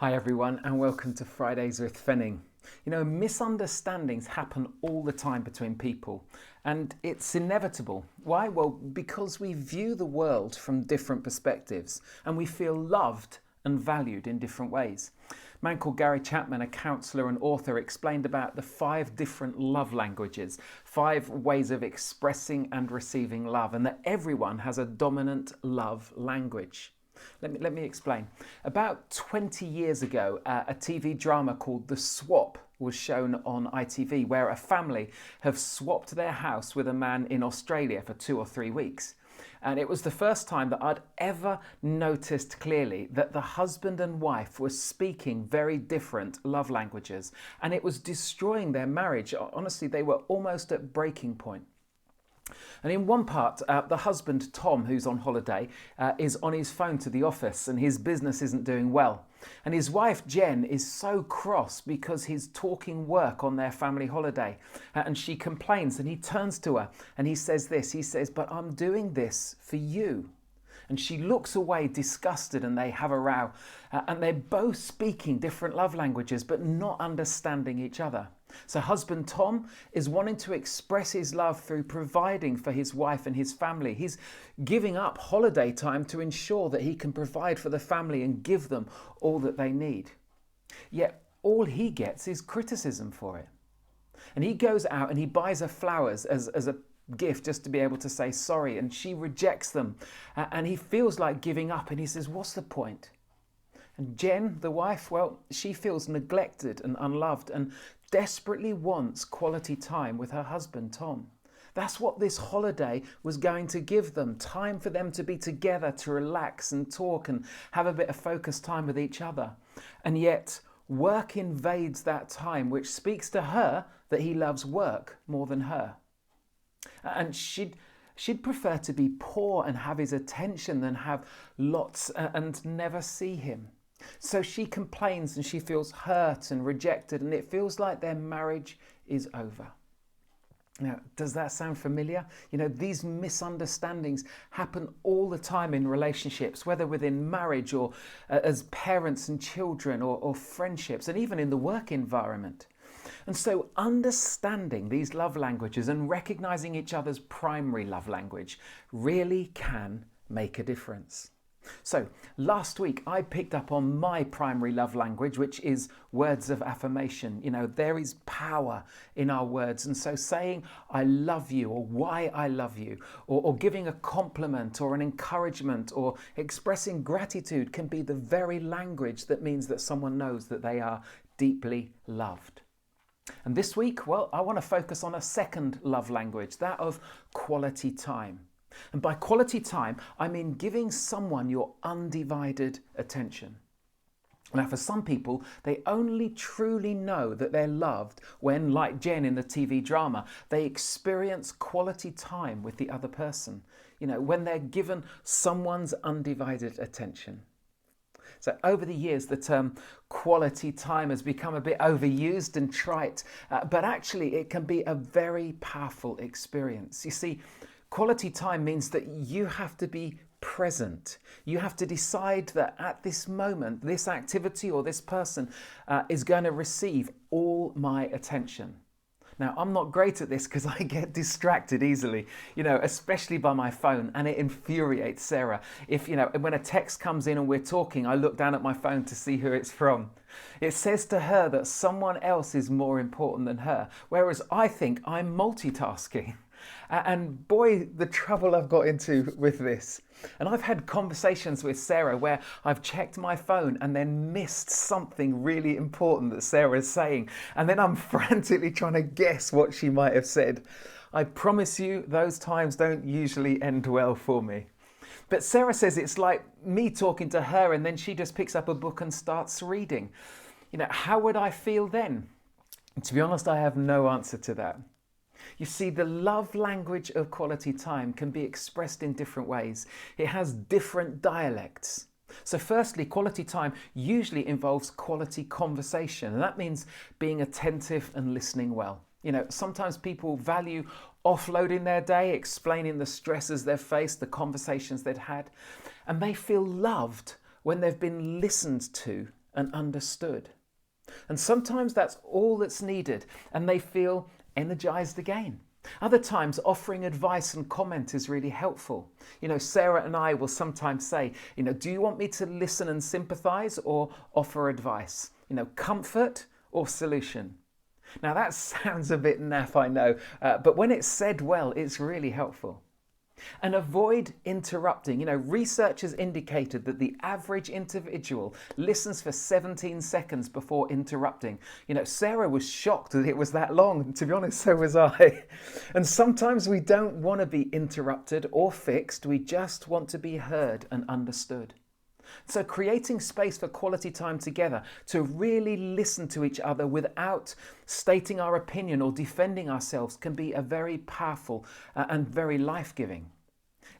Hi everyone and welcome to Fridays with Fenning. Misunderstandings happen all the time between people and it's inevitable. Why? Well, because we view the world from different perspectives and we feel loved and valued in different ways. A man called Gary Chapman, a counsellor and author, explained about the 5 different love languages, 5 ways of expressing and receiving love, and that everyone has a dominant love language. Let me explain. About 20 years ago, a TV drama called The Swap was shown on ITV, where a family have swapped their house with a man in Australia for 2 or 3 weeks. And it was the first time that I'd ever noticed clearly that the husband and wife were speaking very different love languages, and it was destroying their marriage. Honestly, they were almost at breaking point. And in one part, the husband, Tom, who's on holiday, is on his phone to the office and his business isn't doing well. And his wife, Jen, is so cross because he's talking work on their family holiday. And she complains and he turns to her and he says this, he says, "But I'm doing this for you." And she looks away disgusted and they have a row. And they're both speaking different love languages but not understanding each other. So husband Tom is wanting to express his love through providing for his wife and his family. He's giving up holiday time to ensure that he can provide for the family and give them all that they need. Yet all he gets is criticism for it. And he goes out and he buys her flowers as a gift just to be able to say sorry, and she rejects them. And he feels like giving up and he says, "What's the point?" And Jen, the wife, well, she feels neglected and unloved and desperately wants quality time with her husband, Tom. That's what this holiday was going to give them, time for them to be together, to relax and talk and have a bit of focused time with each other. And yet work invades that time, which speaks to her that he loves work more than her. And she'd prefer to be poor and have his attention than have lots and never see him. So she complains and she feels hurt and rejected, and it feels like their marriage is over. Now, does that sound familiar? These misunderstandings happen all the time in relationships, whether within marriage or as parents and children or friendships, and even in the work environment. And so understanding these love languages and recognizing each other's primary love language really can make a difference. So last week I picked up on my primary love language, which is words of affirmation. There is power in our words. And so saying "I love you" or "why I love you" or giving a compliment or an encouragement or expressing gratitude can be the very language that means that someone knows that they are deeply loved. And this week, well, I want to focus on a second love language, that of quality time. And by quality time, I mean giving someone your undivided attention. Now, for some people, they only truly know that they're loved when, like Jen in the TV drama, they experience quality time with the other person, when they're given someone's undivided attention. So over the years, the term quality time has become a bit overused and trite, but actually it can be a very powerful experience. You see, quality time means that you have to be present. You have to decide that at this moment, this activity or this person is going to receive all my attention. Now, I'm not great at this because I get distracted easily, especially by my phone, and it infuriates Sarah. When a text comes in and we're talking, I look down at my phone to see who it's from. It says to her that someone else is more important than her, whereas I think I'm multitasking. And boy, the trouble I've got into with this. And I've had conversations with Sarah where I've checked my phone and then missed something really important that Sarah is saying. And then I'm frantically trying to guess what she might have said. I promise you, those times don't usually end well for me. But Sarah says it's like me talking to her and then she just picks up a book and starts reading. How would I feel then? And to be honest, I have no answer to that. You see, the love language of quality time can be expressed in different ways. It has different dialects. So firstly, quality time usually involves quality conversation, and that means being attentive and listening well. Sometimes people value offloading their day, explaining the stresses they've faced, the conversations they've had, and they feel loved when they've been listened to and understood. And sometimes that's all that's needed, and they feel energized again. Other times, offering advice and comment is really helpful. Sarah and I will sometimes say, do you want me to listen and sympathize or offer advice? Comfort or solution? Now that sounds a bit naff, I know, but when it's said well, it's really helpful. And avoid interrupting. Research has indicated that the average individual listens for 17 seconds before interrupting. Sarah was shocked that it was that long, and to be honest, so was I. And sometimes we don't want to be interrupted or fixed, we just want to be heard and understood. So creating space for quality time together to really listen to each other without stating our opinion or defending ourselves can be a very powerful and very life-giving.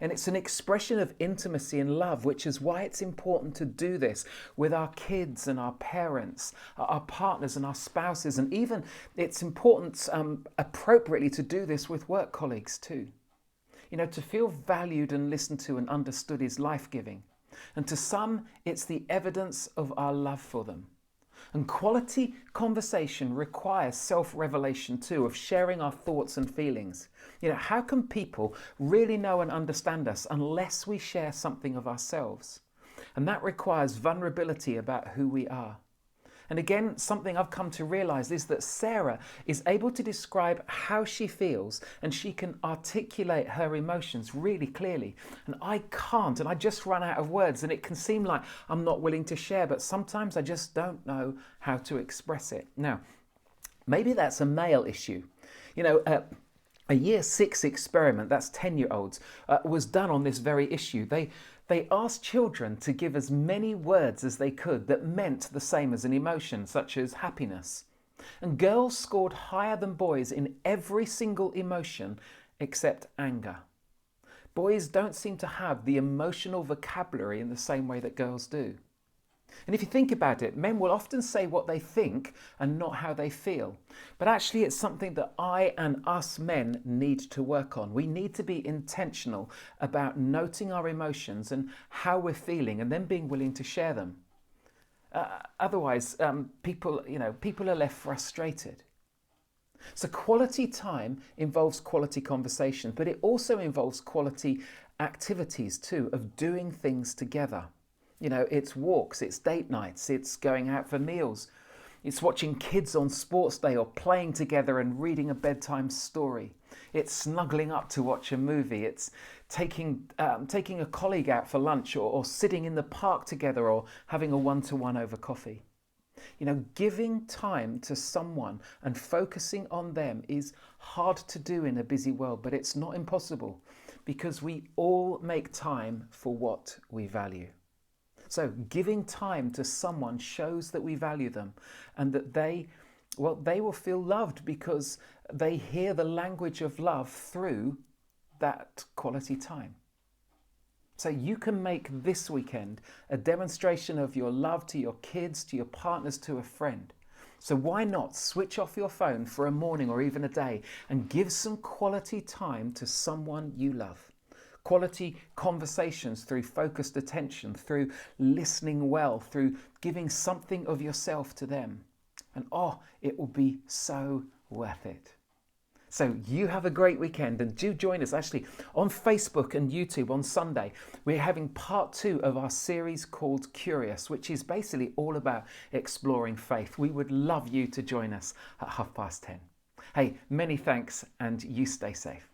And it's an expression of intimacy and love, which is why it's important to do this with our kids and our parents, our partners and our spouses. And even it's important appropriately to do this with work colleagues too. To feel valued and listened to and understood is life-giving. And to some, it's the evidence of our love for them. And quality conversation requires self-revelation too, of sharing our thoughts and feelings. How can people really know and understand us unless we share something of ourselves? And that requires vulnerability about who we are. And again, something I've come to realize is that Sarah is able to describe how she feels, and she can articulate her emotions really clearly. And I can't, and I just run out of words, and it can seem like I'm not willing to share, but sometimes I just don't know how to express it. Now, maybe that's a male issue. A year 6 experiment, that's 10-year-olds, was done on this very issue. They asked children to give as many words as they could that meant the same as an emotion, such as happiness. And girls scored higher than boys in every single emotion except anger. Boys don't seem to have the emotional vocabulary in the same way that girls do. And if you think about it, men will often say what they think and not how they feel. But actually it's something that I and us men need to work on. We need to be intentional about noting our emotions and how we're feeling and then being willing to share them. Otherwise, people are left frustrated. So quality time involves quality conversation, but it also involves quality activities too, of doing things together. It's walks, it's date nights, it's going out for meals, it's watching kids on sports day or playing together and reading a bedtime story. It's snuggling up to watch a movie. It's taking a colleague out for lunch or sitting in the park together or having a one-to-one over coffee. Giving time to someone and focusing on them is hard to do in a busy world, but it's not impossible because we all make time for what we value. So giving time to someone shows that we value them and that they will feel loved because they hear the language of love through that quality time. So you can make this weekend a demonstration of your love to your kids, to your partners, to a friend. So why not switch off your phone for a morning or even a day and give some quality time to someone you love? Quality conversations through focused attention, through listening well, through giving something of yourself to them. And it will be so worth it. So you have a great weekend and do join us actually on Facebook and YouTube on Sunday. We're having part 2 of our series called Curious, which is basically all about exploring faith. We would love you to join us at 10:30. Hey, many thanks and you stay safe.